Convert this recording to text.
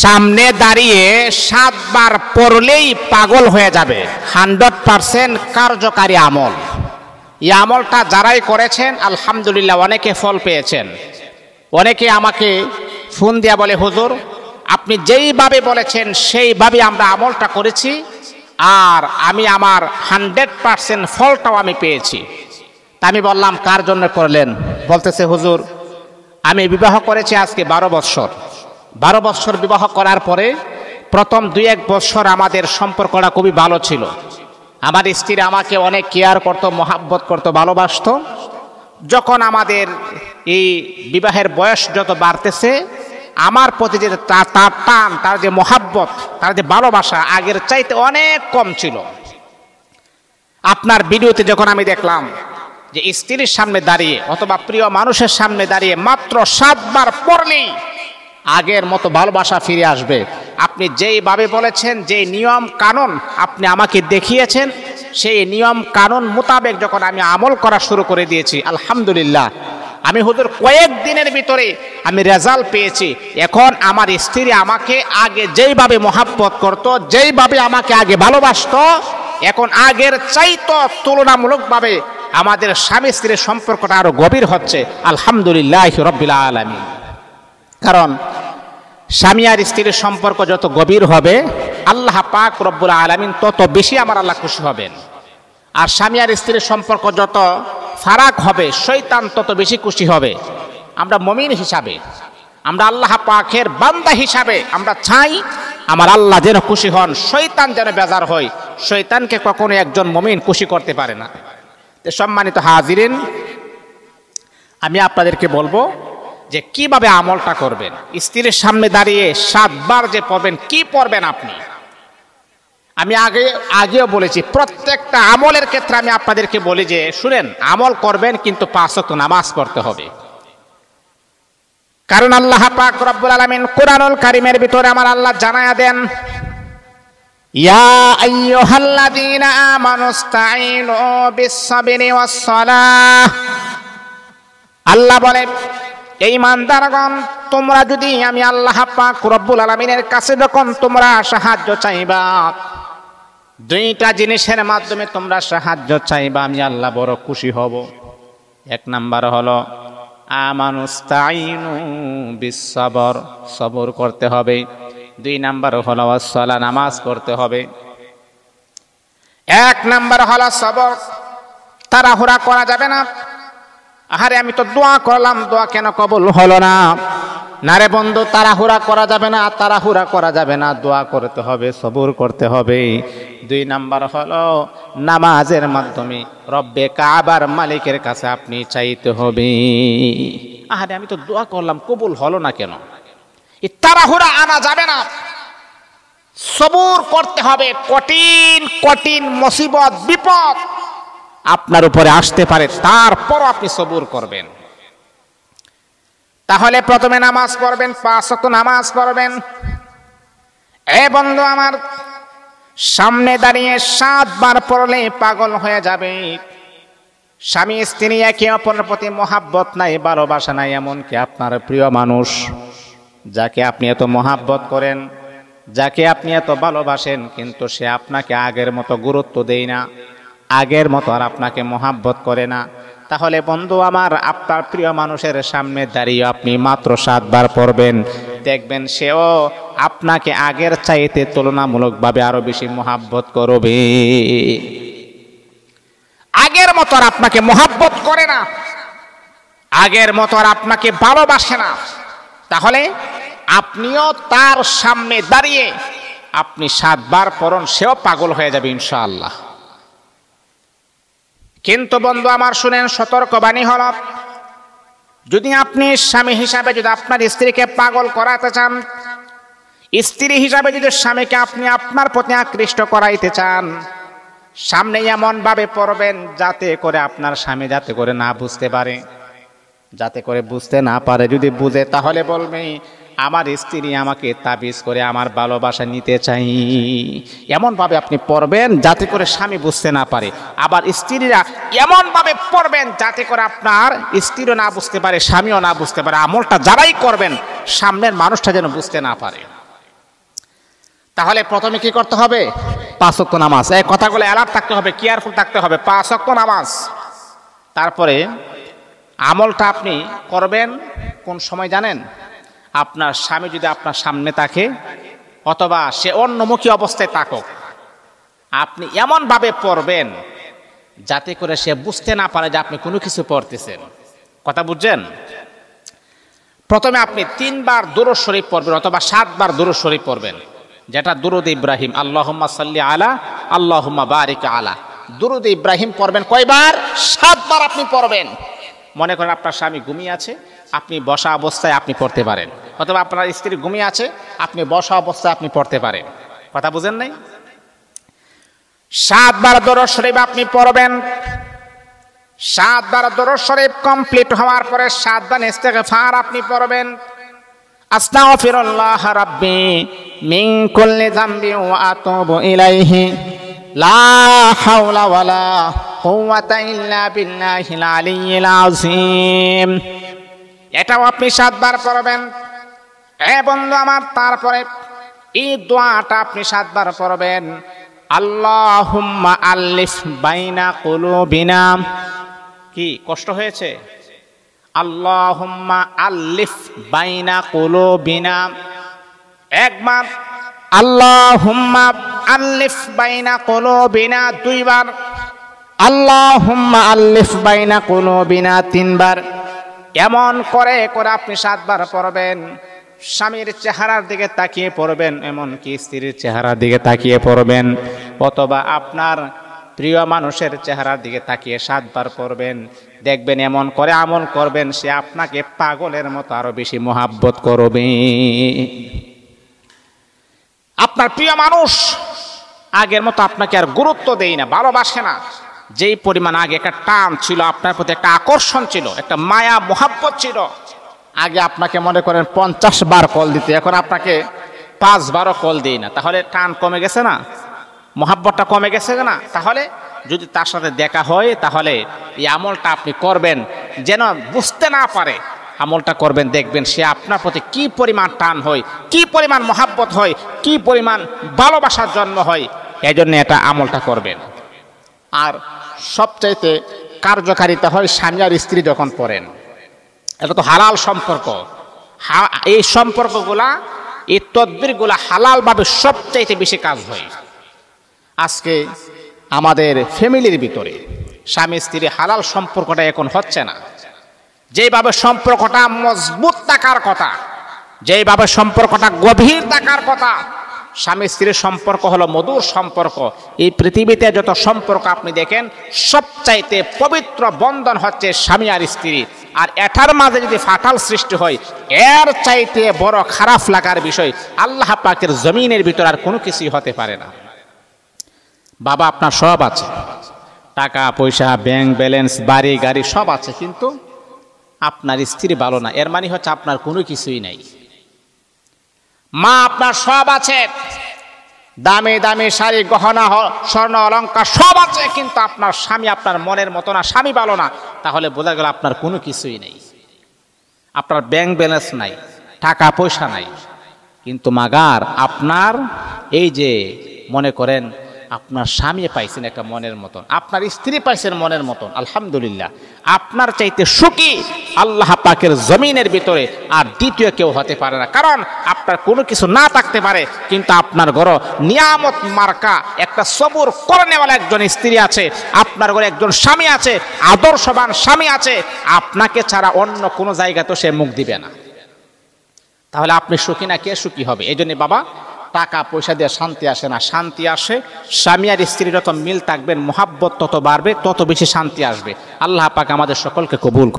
সামনে দাঁড়িয়ে 7 বার পড়লেই পাগল হয়ে যাবে, 100% কার্যকারী আমল। এই আমলটা যারাই করেছেন আলহামদুলিল্লাহ অনেকে ফল পেয়েছেন। অনেকে আমাকে ফোন দিয়া বলে, হুজুর আপনি যেইভাবে বলেছেন সেইভাবে আমরা আমলটা করেছি, আর আমি আমার 100% ফলটাও আমি পেয়েছি। তা আমি বললাম কার জন্য করলেন? বলতেছে, হুজুর আমি বিবাহ করেছি আজকে 12 বছর। 12 বছর বিবাহ করার পরে প্রথম 2-1 বছর আমাদের সম্পর্কটা খুবই ভালো ছিল। আমার স্ত্রী আমাকে অনেক কেয়ার করত, মহাব্বত করত, ভালোবাসত। যখন আমাদের এই বিবাহের বয়স যত বাড়তেছে, আমার প্রতি যে তার টান, তার যে মহাব্বত, তার যে ভালোবাসা আগের চাইতে অনেক কম ছিল। আপনার ভিডিওতে যখন আমি দেখলাম যে স্ত্রীর সামনে দাঁড়িয়ে অথবা প্রিয় মানুষের সামনে দাঁড়িয়ে মাত্র 7 বার পড়লেই আগের মতো ভালোবাসা ফিরে আসবে, আপনি যেইভাবে বলেছেন, যে নিয়ম কানুন আপনি আমাকে দেখিয়েছেন, সেই নিয়ম কানুন মোতাবেক যখন আমি আমল করা শুরু করে দিয়েছি, আলহামদুলিল্লাহ আমি হুজুর কয়েকদিনের ভিতরে আমি রেজাল্ট পেয়েছি। এখন আমার স্ত্রী আমাকে আগে যেইভাবে মহাব্বত করত, যেইভাবে আমাকে আগে ভালোবাসতো, এখন আগের চাইতো তুলনামূলকভাবে আমাদের স্বামী স্ত্রীর সম্পর্কটা আরো গভীর হচ্ছে, আলহামদুলিল্লাহ রাব্বিল আলামিন। কারণ স্বামী আর স্ত্রীর সম্পর্ক যত গভীর হবে, আল্লাহ পাক রব্বুল আলামিন তত বেশি আমার আল্লাহ খুশি হবেন। আর স্বামী আর স্ত্রীর সম্পর্ক যত ফারাক হবে, শয়তান তত বেশি খুশি হবে। আমরা মুমিন হিসাবে, আমরা আল্লাহ পাকের বান্দা হিসাবে আমরা চাই আমার আল্লাহ যেন খুশি হন, শয়তান যেন বেজার হয়। শয়তানকে কখনো একজন মুমিন খুশি করতে পারে না। তো সম্মানিত হাজিরিন, আমি আপনাদেরকে বলবো যে কিভাবে আমলটা করবেন। স্ত্রীর সামনে দাঁড়িয়ে 7 বার যে পড়বেন, কি পড়বেন আপনি? আমি আগেও বলেছি, প্রত্যেকটা আমলের ক্ষেত্রে আমি আপনাদেরকে বলি যে শুনেন, আমল করবেন কিন্তু 5 ওয়াক্ত নামাজ পড়তে হবে। কারণ আল্লাহ পাক রব্বুল আলামিন কুরআনুল কারীমের ভিতরে আমার আল্লাহ জানায়া দেন, ইয়া আইয়ুহাল্লাযীনা আমানুস্তাঈনু বিস-সাবরি ওয়াস-সালাহ। আল্লাহ বলে, এই ইমানদারগণ, তোমরা যদি আমি আল্লাহ পাক রব্বুল আলামিনের কাছে যখন তোমরা সাহায্য চাইবা, 2টা জিনিসের মাধ্যমে তোমরা সাহায্য চাইবা, আমি আল্লাহ বড় খুশি হব। 1 নাম্বার হলো আমানুস্তাঈনু বিস-সাবর, সবর করতে হবে। 2 নাম্বার হলো ওয়াস-সালাহ, নামাজ পড়তে হবে। 1 নাম্বার হলো সবর, তাড়াহুড়া করা যাবে না। আরে আমি তো দোয়া করলাম, দোয়া কেন কবুল হলো না? না রে বন্ধু, তাড়াহুড়া করা যাবে না, তাড়াহুড়া করা যাবে না, দোয়া করতে হবে, সবর করতে হবে। 2 নাম্বার হলো নামাজের মাধ্যমে রব্বে কাবার মালিকের কাছে আপনি চাইতে হবে। আরে আমি তো দোয়া করলাম, কবুল হলো না কেন? এই তাড়াহুড়া আনা যাবে না, সবর করতে হবে। কঠিন কঠিন মুসিবত, বিপদ আপনার উপরে আসতে পারে, তারপর আপনি সবর করবেন। তাহলে প্রথমে নামাজ পড়বেন, 5 ওয়াক্ত নামাজ পড়বেন। এ বন্ধু আমার, সামনে দাঁড়িয়ে 7 বার পড়লে পাগল হয়ে যাবে। স্বামী স্ত্রী একে অপরের প্রতি মহাব্বত নাই, ভালোবাসা নাই, এমনকি আপনার প্রিয় মানুষ যাকে আপনি এত মহাব্বত করেন, যাকে আপনি এত ভালোবাসেন, কিন্তু সে আপনাকে আগের মতো গুরুত্ব দেয় না, আগের মতো আর আপনাকে মহাব্বত করে না। তাহলে বন্ধু আমার, আপনার প্রিয় মানুষের সামনে দাঁড়িয়ে আপনি মাত্র 7 বার পড়বেন, দেখবেন সেও আপনাকে আগের চাইতে তুলনামূলকভাবে আরো বেশি মহাব্বত করবে। আগের মতো আর আপনাকে মহাব্বত করে না, আগের মতো আর আপনাকে ভালোবাসে না। তাহলে আপনিও তার সামনে দাঁড়িয়ে আপনি 7 বার পড়ুন, সেও পাগল হয়ে যাবে ইনশাআল্লাহ। কিন্তু বন্ধু আমার শুনেন, সতর্কবাণী হল, যদি আপনি স্বামী হিসাবে যদি আপনার স্ত্রীকে পাগল করাতে চান, স্ত্রী হিসাবে যদি স্বামীকে আপনি আপনার প্রতি আকৃষ্ট করাইতে চান, সামনে এমন ভাবে পড়বেন যাতে করে আপনার স্বামী যাতে করে না বুঝতে পারে, যাতে করে বুঝতে না পারে। যদি বুঝে তাহলে বলবে, আমার স্ত্রী আমাকে তাবিজ করে আমার ভালোবাসা নিতে চাই। এমন ভাবে আপনি পড়বেন যাতে করে স্বামী বুঝতে না পারে। আবার স্ত্রীরা এমন ভাবে পড়বেন যাতে করে আপনার স্ত্রীও না বুঝতে পারে, স্বামীও না বুঝতে পারে। আমলটা যারাই করবেন সামনের মানুষটা যেন বুঝতে না পারে। তাহলে প্রথমে কি করতে হবে? 5 ওয়াক্ত নামাজ। এই কথাগুলো অ্যালার্ট থাকতে হবে, কেয়ারফুল থাকতে হবে। 5 ওয়াক্ত নামাজ। তারপরে আমলটা আপনি করবেন কোন সময় জানেন? আপনার স্বামী যদি আপনার সামনে থাকে অথবা সে অন্যমুখী অবস্থায় থাকুক, আপনি এমনভাবে পড়বেন যাতে করে সে বুঝতে না পারে যে আপনি কোনো কিছু পড়তেছেন। কথা বুঝছেন? প্রথমে আপনি 3 বার দুরূদ শরীফ পড়বেন অথবা 7 বার দুরূদ শরীফ পড়বেন, যেটা দুরূদ ইব্রাহিম, আল্লাহুম্মা সাল্লি আলা আল্লাহুম্মা বারিক আলা। দুরূদ ইব্রাহিম পড়বেন কয়বার? 7 বার আপনি পড়বেন। মনে করেন আপনার স্বামী ঘুমিয়ে আছে, আপনি বসা অবস্থায় আপনি পড়তে পারেন, অথবা আপনার স্ত্রী ঘুমিয়ে আছে, আপনি বসা অবস্থায় আপনি পড়তে পারেন। কথা বুঝেন নাই? 7 বার দুরূদ শরীফ আপনি পড়বেন। 7 বার দুরূদ শরীফ কমপ্লিট হওয়ার পরে 7 বার ইস্তেগফার আপনি পড়বেন। আস্তাগফিরুল্লাহ রাব্বি মিন কুল্লি যামবি ওয়া আতুবু ইলাইহি লা হাওলা ওয়ালা কুওয়াতা ইল্লা বিল্লাহিল আলিয়্যিল আযীম। এটাও আপনি 7 বার পড়বেন। বন্ধু আমার, তারপরে এই দোয়াটা আপনি 7 বার পড়বেন। আল্লাহুম্মা আল্লিফ বাইনা কুলুবিনা। কি কষ্ট হয়েছে? আল্লাহুম্মা আল্লিফ বাইনা কুলুবিনা। একবার আল্লাহুম্মা আল্লিফ বাইনা কুলুবিনা 2 বার। আল্লাহুম্মা আল্লিফ বাইনা কুলুবিনা 3 বার। এমন করে করে আপনি 7 বার পড়বেন। স্বামীর চেহারার দিকে তাকিয়ে পড়বেন, এমনকি স্ত্রীর চেহারার দিকে তাকিয়ে পড়বেন, অথবা আপনার প্রিয় মানুষের চেহারার দিকে তাকিয়ে 7 বার পড়বেন। দেখবেন এমন করে আমল করবেন, সে আপনাকে পাগলের মতো আরো বেশি মোহাব্বত করবে। আপনার প্রিয় মানুষ আগের মতো আপনাকে আর গুরুত্ব দেয় না, ভালোবাসে না। যেই পরিমাণ আগে একটা টান ছিল আপনার প্রতি, একটা আকর্ষণ ছিল, একটা মায়া মোহাব্বত ছিল। আগে আপনাকে মনে করেন 50 বার কল দিতে, এখন আপনাকে 5 বারও কল দেয় না। তাহলে টান কমে গেছে না? মোহাব্বতটা কমে গেছে না? তাহলে যদি তার সাথে দেখা হয়, তাহলে এই আমলটা আপনি করবেন যেন বুঝতে না পারে। আমলটা করবেন, দেখবেন সে আপনার প্রতি কি পরিমাণ টান হয়, কি পরিমাণ মোহাব্বত হয়, কি পরিমাণ ভালোবাসার জন্ম হয়। এই জন্য এটা আমলটা করবেন। আর সবচাইতে কার্যকারিতা হয় স্বামী আর স্ত্রী যখন পড়েন। এটা তো হালাল সম্পর্ক। এই সম্পর্কগুলা, এই তদবিরগুলা হালালভাবে সবচাইতে বেশি কাজ হয়। আজকে আমাদের ফ্যামিলির ভিতরে স্বামী স্ত্রী হালাল সম্পর্কটা এখন হচ্ছে না। যেভাবে সম্পর্কটা মজবুত থাকার কথা, যেভাবে সম্পর্কটা গভীর থাকার কথা, স্বামী স্ত্রীর সম্পর্ক হলো মধুর সম্পর্ক। এই পৃথিবীতে যত সম্পর্ক আপনি দেখেন, সবচাইতে পবিত্র বন্ধন হচ্ছে স্বামী আর স্ত্রী। আর এটার মাঝে যদি ফাটাল সৃষ্টি হয়, এর চাইতে বড় খারাপ লাগার বিষয় আল্লাহ পাকের জমিনের ভিতর আর কোনো কিছুই হতে পারে না। বাবা আপনার সব আছে, টাকা পয়সা, ব্যাংক ব্যালেন্স, বাড়ি গাড়ি সব আছে, কিন্তু আপনার স্ত্রী ভালো না, এর মানে হচ্ছে আপনার কোনো কিছুই নাই। মা আপনার সব আছে, দামি দামি শাড়ি গহনা স্বর্ণ অলংকার সব আছে, কিন্তু আপনার স্বামী আপনার মনের মতো না, স্বামী ভালো না, তাহলে বোঝা গেল আপনার কোনো কিছুই নেই। আপনার ব্যাংক ব্যালেন্স নাই, টাকা পয়সা নাই, কিন্তু মাগার আপনার এই যে মনে করেন আপনার স্বামী পাইছেন একটা মনের মতন, আপনার স্ত্রী পাইছেন মনের মতন, আলহামদুলিল্লাহ। আপনার চাইতে সুখী আল্লাহ পাকের জমিনের ভিতরে আর দ্বিতীয় কেউ হতে পারে না। কারণ আপনার কোনো কিছু না থাকতে পারে, কিন্তু আপনার ঘরে নিয়ামত মার্কা একটা সবুর করে নেওয়ালা একজন স্ত্রী আছে, আপনার ঘরে একজন স্বামী আছে, আদর্শবান স্বামী আছে। আপনাকে ছাড়া অন্য কোনো জায়গা তো সে মুখ দিবে না। তাহলে আপনি সুখী না কে সুখী হবে? এই জন্য বাবা, টাকা পয়সা দিয়ে শান্তি আসে না, শান্তি আসে স্বামী আর স্ত্রীর যত মিল থাকবেন, মোহাব্বত তত বাড়বে, তত বেশি শান্তি আসবে। আল্লাহ পাক আমাদের সকলকে কবুল